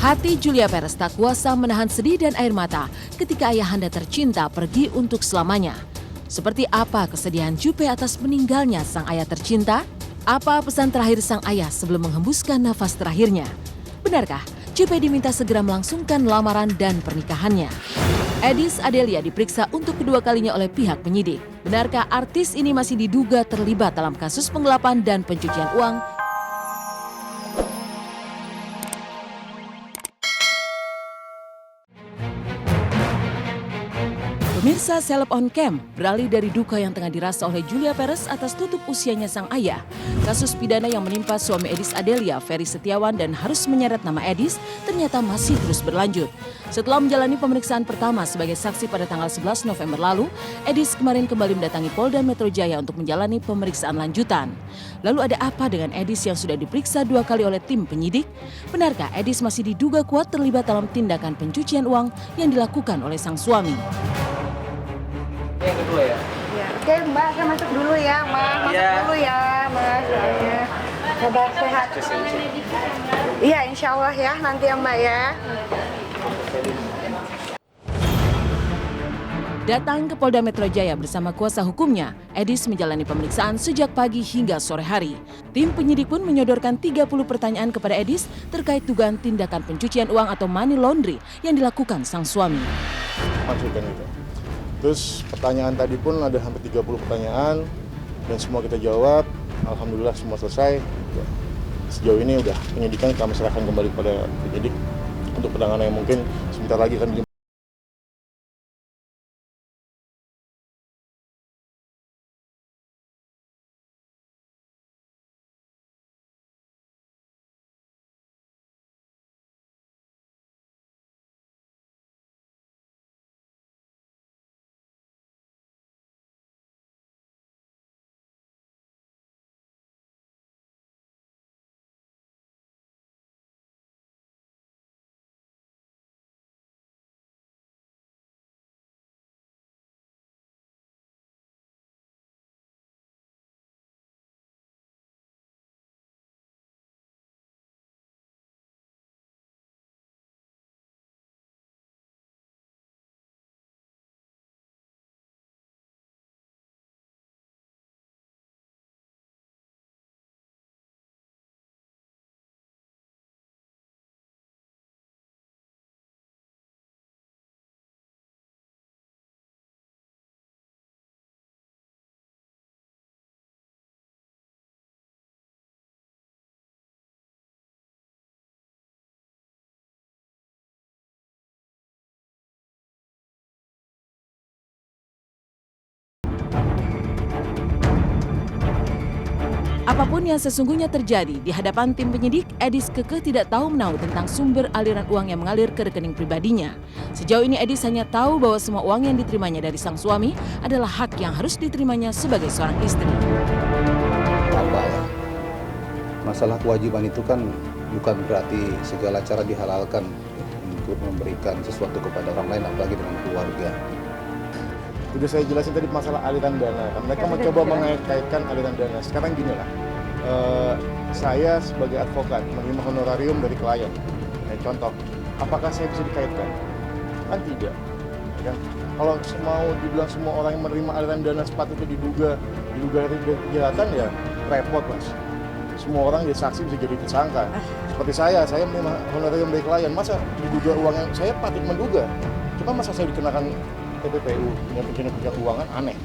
Hati Julia Perez tak kuasa menahan sedih dan air mata ketika ayahanda tercinta pergi untuk selamanya. Seperti apa kesedihan Jupe atas meninggalnya sang ayah tercinta? Apa pesan terakhir sang ayah sebelum menghembuskan nafas terakhirnya? Benarkah Jupe diminta segera melangsungkan lamaran dan pernikahannya? Eddis Adelia diperiksa untuk kedua kalinya oleh pihak penyidik. Benarkah artis ini masih diduga terlibat dalam kasus penggelapan dan pencucian uang? Pemirsa Seleb on Cam beralih dari duka yang tengah dirasa oleh Julia Perez atas tutup usianya sang ayah. Kasus pidana yang menimpa suami Eddis Adelia, Ferry Setiawan, dan harus menyeret nama Eddis ternyata masih terus berlanjut. Setelah menjalani pemeriksaan pertama sebagai saksi pada tanggal 11 November lalu, Eddis kemarin kembali mendatangi Polda Metro Jaya untuk menjalani pemeriksaan lanjutan. Lalu ada apa dengan Eddis yang sudah diperiksa 2 kali oleh tim penyidik? Benarkah Eddis masih diduga kuat terlibat dalam tindakan pencucian uang yang dilakukan oleh sang suami? Yang kedua ya? Ya. Oke Mbak, saya masuk dulu ya Mas. Masuk dulu ya Mas. Soalnya sabar sehat. Iya insya Allah ya nanti ya Mbak ya. Datang ke Polda Metro Jaya bersama kuasa hukumnya, Eddis menjalani pemeriksaan sejak pagi hingga sore hari. Tim penyidik pun menyodorkan 30 pertanyaan kepada Eddis terkait dugaan tindakan pencucian uang atau money laundry yang dilakukan sang suami. Maksudnya itu. Terus pertanyaan tadi pun ada hampir 30 pertanyaan dan semua kita jawab. Alhamdulillah semua selesai. Sejauh ini udah penyidikan kami serahkan kembali kepada penyidik untuk penanganan yang mungkin sebentar lagi akan Apapun yang sesungguhnya terjadi di hadapan tim penyidik, Eddis kekeh tidak tahu menahu tentang sumber aliran uang yang mengalir ke rekening pribadinya. Sejauh ini Eddis hanya tahu bahwa semua uang yang diterimanya dari sang suami adalah hak yang harus diterimanya sebagai seorang istri. Apa ya? Masalah kewajiban itu kan bukan berarti segala cara dihalalkan untuk memberikan sesuatu kepada orang lain, apalagi dengan keluarga. udah saya jelasin tadi masalah aliran dana. Mereka mencoba mengait-kaitkan aliran dana. Sekarang gini lah, saya sebagai advokat menerima honorarium dari klien. Contoh, apakah saya bisa dikaitkan? Kan tidak. Kan? Kalau mau dibilang semua orang yang menerima aliran dana sepatutnya diduga kejahatan ya repot Mas. Semua orang jadi saksi bisa jadi tersangka. Seperti saya menerima honorarium dari klien, masa diduga uang yang saya patut menduga. Cuma masa saya dikenakan TPPU dengan pencucian keuangan aneh.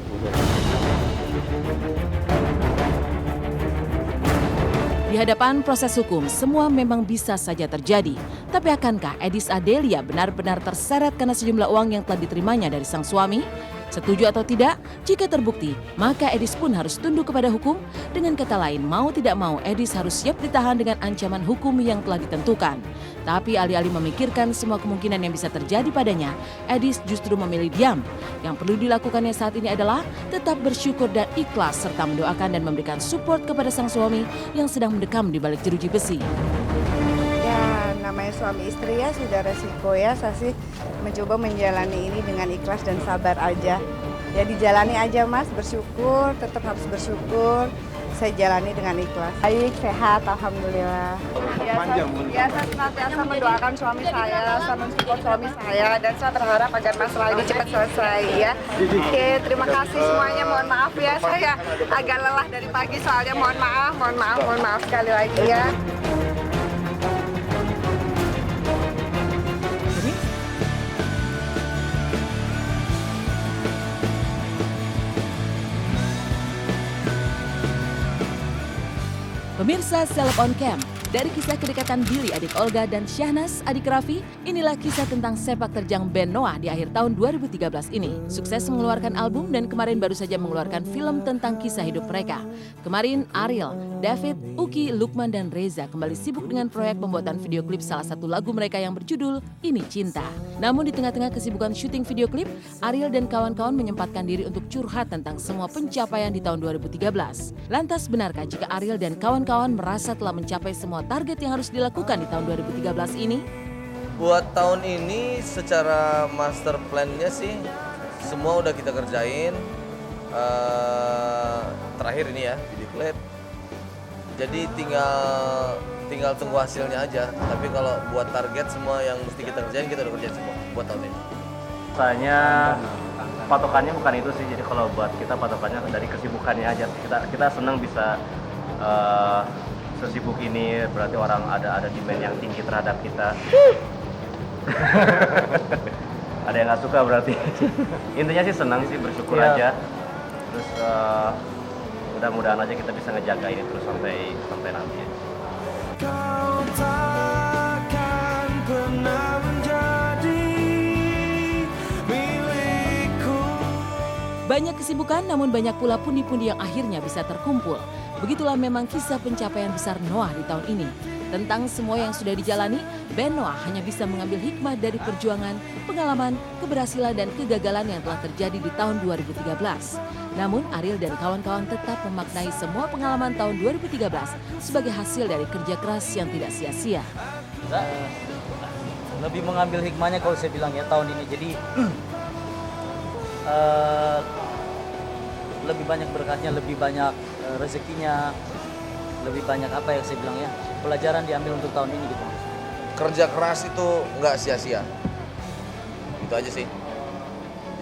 Di hadapan proses hukum, semua memang bisa saja terjadi. Tapi akankah Eddis Adelia benar-benar terseret karena sejumlah uang yang telah diterimanya dari sang suami? Setuju atau tidak? Jika terbukti, maka Eddis pun harus tunduk kepada hukum. Dengan kata lain, mau tidak mau, Eddis harus siap ditahan dengan ancaman hukum yang telah ditentukan. Tapi alih-alih memikirkan semua kemungkinan yang bisa terjadi padanya, Eddis justru memilih diam. Yang perlu dilakukannya saat ini adalah tetap bersyukur dan ikhlas serta mendoakan dan memberikan support kepada sang suami yang sedang mendekam di balik jeruji besi. Ya namanya suami istri ya sudah resiko ya. Saya sih mencoba menjalani ini dengan ikhlas dan sabar aja. Ya dijalani aja Mas, bersyukur, tetap harus bersyukur. Saya jalani dengan ikhlas. Baik, sehat, alhamdulillah. Biasa senantiasa mendoakan suami saya, saya mensupport suami saya, dan saya berharap agar masalah ini cepat selesai ya. Oke, terima kasih semuanya. Mohon maaf ya, saya agak lelah dari pagi soalnya. Mohon maaf sekali lagi ya. Pemirsa Seleb on Cam, dari kisah kedekatan Billy adik Olga dan Syahnas adik Raffi, inilah kisah tentang sepak terjang band Noah di akhir tahun 2013 ini. Sukses mengeluarkan album dan kemarin baru saja mengeluarkan film tentang kisah hidup mereka. Kemarin Ariel, David, Uki, Lukman, dan Reza kembali sibuk dengan proyek pembuatan video klip salah satu lagu mereka yang berjudul Ini Cinta. Namun di tengah-tengah kesibukan syuting video klip, Ariel dan kawan-kawan menyempatkan diri untuk curhat tentang semua pencapaian di tahun 2013. Lantas benarkah jika Ariel dan kawan-kawan merasa telah mencapai semua target yang harus dilakukan di tahun 2013 ini? Buat tahun ini secara master plan-nya sih semua udah kita kerjain. Terakhir ini ya, video klip. Jadi tinggal tunggu hasilnya aja. Tapi kalau buat target semua yang mesti kita kerjain, kita udah kerjain semua buat tahun ini. Rasanya patokannya bukan itu sih. Jadi kalau buat kita patokannya dari kesibukannya aja. Kita senang bisa sesibuk ini, berarti orang ada demand yang tinggi terhadap kita. Ada yang nggak suka berarti. Intinya sih senang sih, bersyukur aja. Terus mudah-mudahan aja kita bisa ngejaga ini terus sampai nanti. Kau takkan pernah menjadi milikku. Banyak kesibukan namun banyak pula pundi-pundi yang akhirnya bisa terkumpul. Begitulah memang kisah pencapaian besar Noah di tahun ini. Tentang semua yang sudah dijalani, band Noah hanya bisa mengambil hikmah dari perjuangan, pengalaman, keberhasilan, dan kegagalan yang telah terjadi di tahun 2013. Namun Ariel dan kawan-kawan tetap memaknai semua pengalaman tahun 2013 sebagai hasil dari kerja keras yang tidak sia-sia. Lebih mengambil hikmahnya kalau saya bilang ya tahun ini. Jadi lebih banyak berkahnya, lebih banyak rezekinya, lebih banyak apa yang saya bilang ya, pelajaran diambil untuk tahun ini gitu. Kerja keras itu nggak sia-sia. Itu aja sih.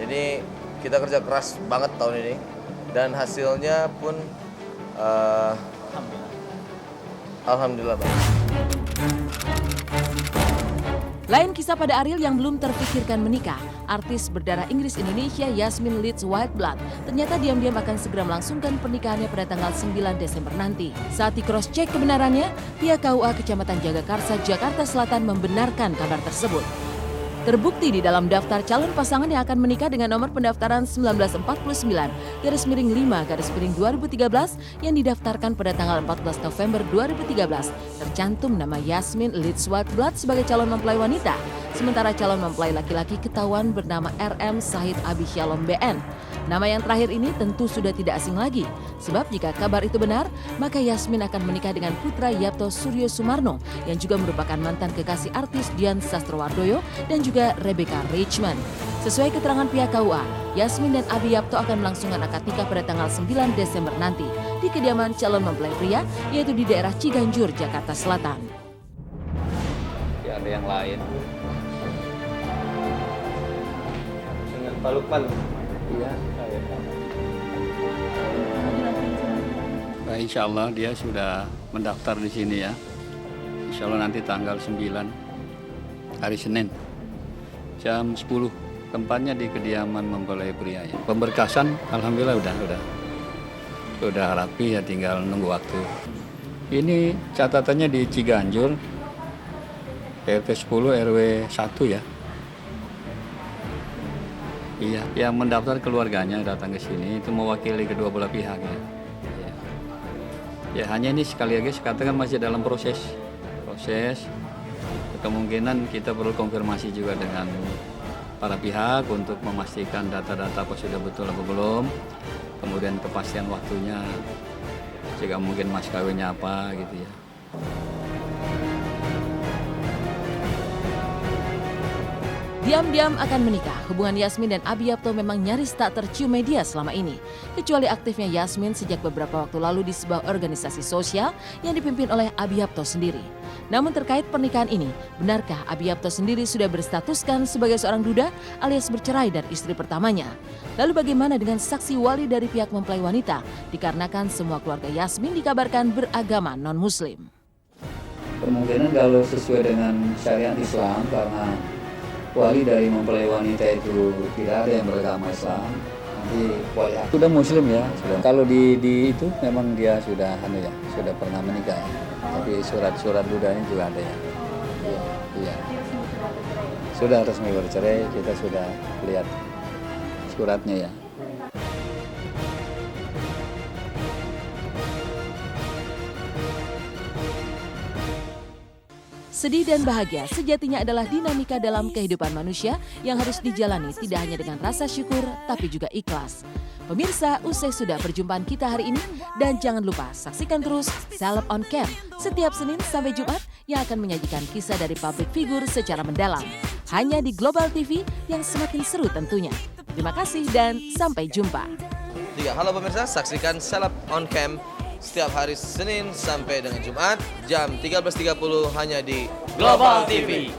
Jadi kita kerja keras banget tahun ini dan hasilnya pun alhamdulillah baik. Lain kisah pada Ariel yang belum terpikirkan menikah. Artis berdarah Inggris Indonesia Yasmin Leeds Whiteblood ternyata diam-diam akan segera melangsungkan pernikahannya pada tanggal 9 Desember nanti. Saat di cross check kebenarannya, pihak KUA Kecamatan Jagakarsa, Jakarta Selatan membenarkan kabar tersebut. Terbukti di dalam daftar calon pasangan yang akan menikah dengan nomor pendaftaran 1949-5-2013 yang didaftarkan pada tanggal 14 November 2013 tercantum nama Yasmin Leeds Whiteblood sebagai calon mempelai wanita, sementara calon mempelai laki-laki ketahuan bernama RM Sahid Abi Shalom BN. Nama yang terakhir ini tentu sudah tidak asing lagi, sebab jika kabar itu benar, maka Yasmin akan menikah dengan putra Yapto Suryo Sumarno yang juga merupakan mantan kekasih artis Dian Sastrowardoyo dan juga Rebecca Richman. Sesuai keterangan pihak KUA, Yasmin dan Abi Yapto akan melangsungkan akad nikah pada tanggal 9 Desember nanti di kediaman calon mempelai pria, yaitu di daerah Ciganjur, Jakarta Selatan. Ya ada yang lain. Dengan Pak Lukman. Iya. Insya Allah dia sudah mendaftar di sini ya. Insya Allah nanti tanggal 9 hari Senin jam 10. Tempatnya di kediaman mempelai pria ya. Pemberkasan alhamdulillah udah rapi ya, tinggal nunggu waktu. Ini catatannya di Ciganjur RT 10 RW 1 ya. Iya, yang mendaftar keluarganya datang ke sini itu mewakili kedua belah pihak ya. Ya hanya ini sekali lagi katakan masih dalam proses. Kemungkinan kita perlu konfirmasi juga dengan para pihak untuk memastikan data-data apa sudah betul apa belum. Kemudian kepastian waktunya, jika mungkin mas kawinnya apa gitu ya. Diam-diam akan menikah, hubungan Yasmin dan Abiyapto memang nyaris tak tercium media selama ini. Kecuali aktifnya Yasmin sejak beberapa waktu lalu di sebuah organisasi sosial yang dipimpin oleh Abiyapto sendiri. Namun terkait pernikahan ini, benarkah Abiyapto sendiri sudah berstatuskan sebagai seorang duda alias bercerai dari istri pertamanya? Lalu bagaimana dengan saksi wali dari pihak mempelai wanita? Dikarenakan semua keluarga Yasmin dikabarkan beragama non-muslim. Kemungkinan kalau sesuai dengan syariat Islam, karena wali dari mempelai wanita itu tidak ada yang beragama Islam, nanti wali sudah muslim ya. Kalau di itu memang dia sudah sudah pernah menikah ya. Tapi surat dudanya juga ada ya. Iya. Sudah resmi bercerai, kita sudah lihat suratnya ya. Sedih dan bahagia sejatinya adalah dinamika dalam kehidupan manusia yang harus dijalani tidak hanya dengan rasa syukur, tapi juga ikhlas. Pemirsa, usai sudah perjumpaan kita hari ini, dan jangan lupa saksikan terus Celeb on Cam setiap Senin sampai Jumat yang akan menyajikan kisah dari public figure secara mendalam. Hanya di Global TV yang semakin seru tentunya. Terima kasih dan sampai jumpa. Halo pemirsa, saksikan Celeb on Cam setiap hari Senin sampai dengan Jumat jam 13.30 hanya di Global TV.